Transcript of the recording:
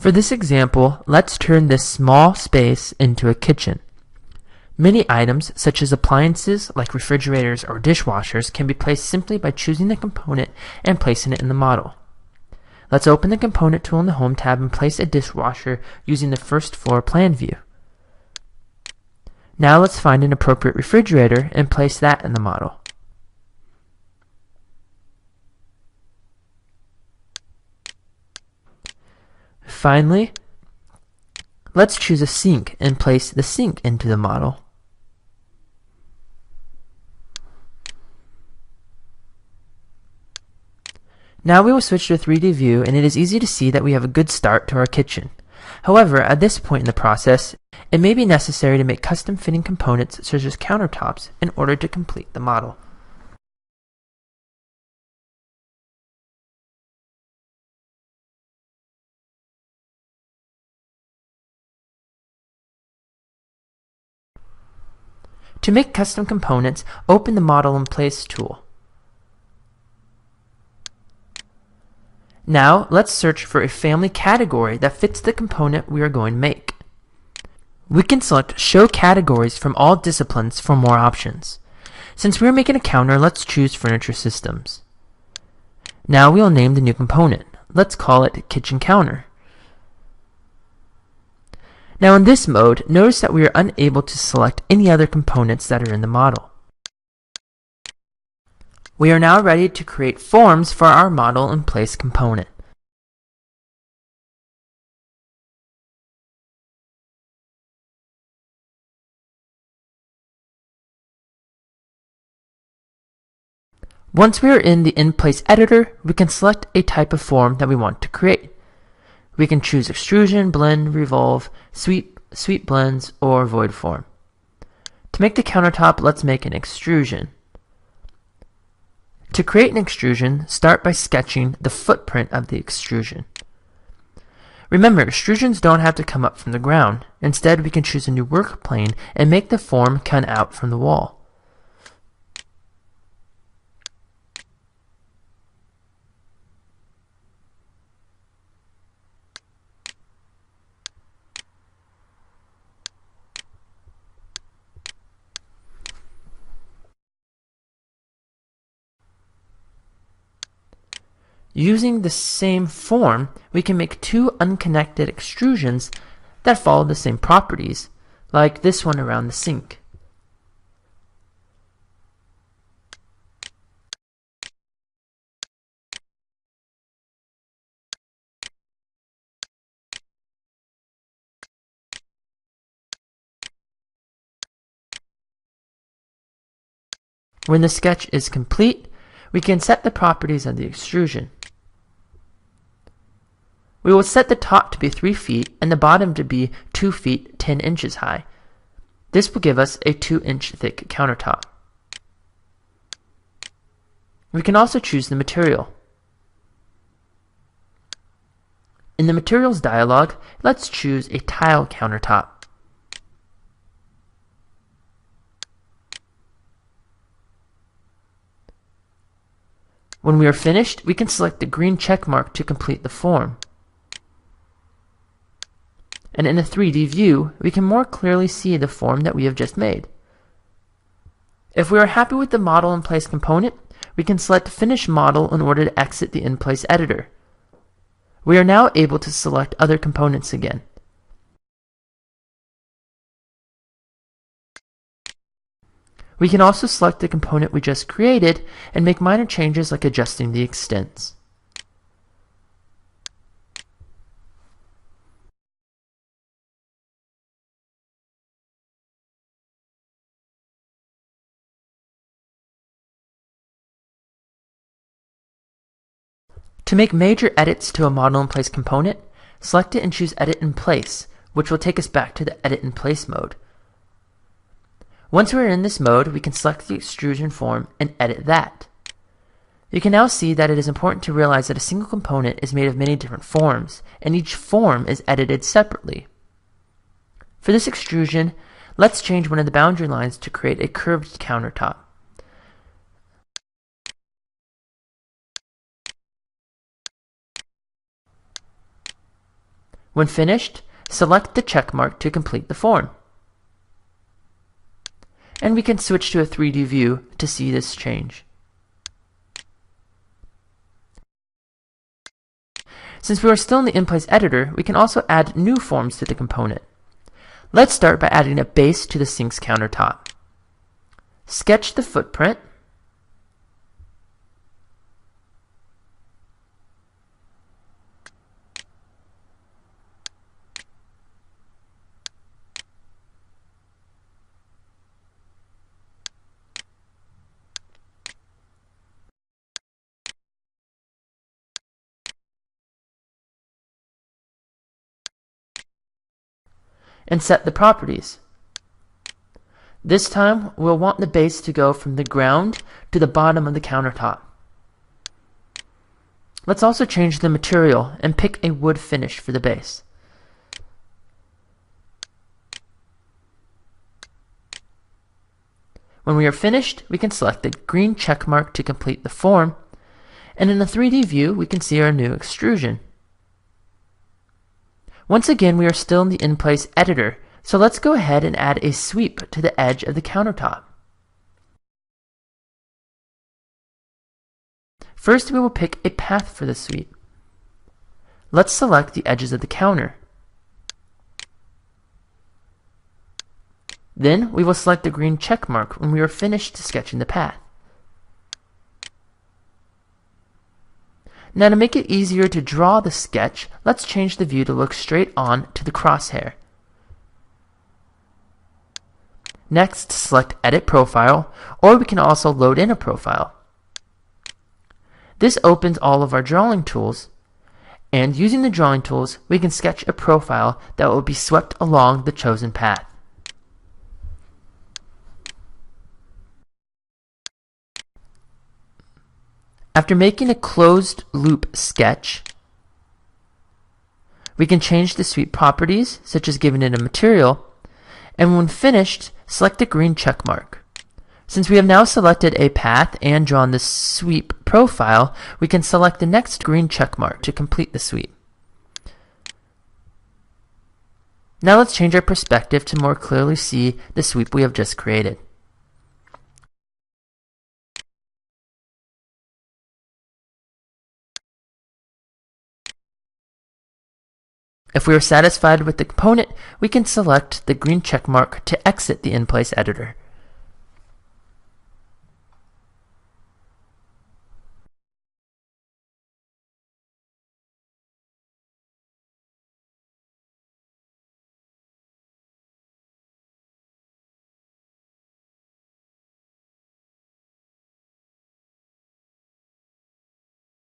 For this example, let's turn this small space into a kitchen. Many items, such as appliances like refrigerators or dishwashers, can be placed simply by choosing the component and placing it in the model. Let's open the Component tool in the Home tab and place a dishwasher using the first floor plan view. Now let's find an appropriate refrigerator and place that in the model. Finally, let's choose a sink and place the sink into the model. Now we will switch to a 3D view, and it is easy to see that we have a good start to our kitchen. However, at this point in the process, it may be necessary to make custom fitting components such as countertops in order to complete the model. To make custom components, open the Model in Place tool. Now, let's search for a family category that fits the component we are going to make. We can select Show Categories from all disciplines for more options. Since we are making a counter, let's choose Furniture Systems. Now we will name the new component. Let's call it Kitchen Counter. Now in this mode, notice that we are unable to select any other components that are in the model. We are now ready to create forms for our Model in Place component. Once we are in the In Place editor, we can select a type of form that we want to create. We can choose extrusion, blend, revolve, sweep blends, or void form. To make the countertop, let's make an extrusion. To create an extrusion, start by sketching the footprint of the extrusion. Remember, extrusions don't have to come up from the ground. Instead, we can choose a new work plane and make the form come out from the wall. Using the same form, we can make two unconnected extrusions that follow the same properties, like this one around the sink. When the sketch is complete, we can set the properties of the extrusion. We will set the top to be 3 feet and the bottom to be 2 feet 10 inches high. This will give us a 2-inch thick countertop. We can also choose the material. In the Materials dialog, let's choose a tile countertop. When we are finished, we can select the green check mark to complete the form. And in a 3D view, we can more clearly see the form that we have just made. If we are happy with the Model in Place component, we can select Finish Model in order to exit the In Place editor. We are now able to select other components again. We can also select the component we just created and make minor changes like adjusting the extents. To make major edits to a Model in Place component, select it and choose Edit in Place, which will take us back to the Edit in Place mode. Once we are in this mode, we can select the extrusion form and edit that. You can now see that it is important to realize that a single component is made of many different forms, and each form is edited separately. For this extrusion, let's change one of the boundary lines to create a curved countertop. When finished, select the check mark to complete the form. And we can switch to a 3D view to see this change. Since we are still in the in-place editor, we can also add new forms to the component. Let's start by adding a base to the sink's countertop. Sketch the footprint. And set the properties. This time, we'll want the base to go from the ground to the bottom of the countertop. Let's also change the material and pick a wood finish for the base. When we are finished, we can select the green check mark to complete the form, and in the 3D view, we can see our new extrusion. Once again, we are still in the in-place editor, so let's go ahead and add a sweep to the edge of the countertop. First, we will pick a path for the sweep. Let's select the edges of the counter. Then, we will select the green check mark when we are finished sketching the path. Now, to make it easier to draw the sketch, let's change the view to look straight on to the crosshair. Next, select Edit Profile, or we can also load in a profile. This opens all of our drawing tools, and using the drawing tools, we can sketch a profile that will be swept along the chosen path. After making a closed loop sketch, we can change the sweep properties, such as giving it a material, and when finished, select the green check mark. Since we have now selected a path and drawn the sweep profile, we can select the next green check mark to complete the sweep. Now let's change our perspective to more clearly see the sweep we have just created. If we are satisfied with the component, we can select the green check mark to exit the in-place editor.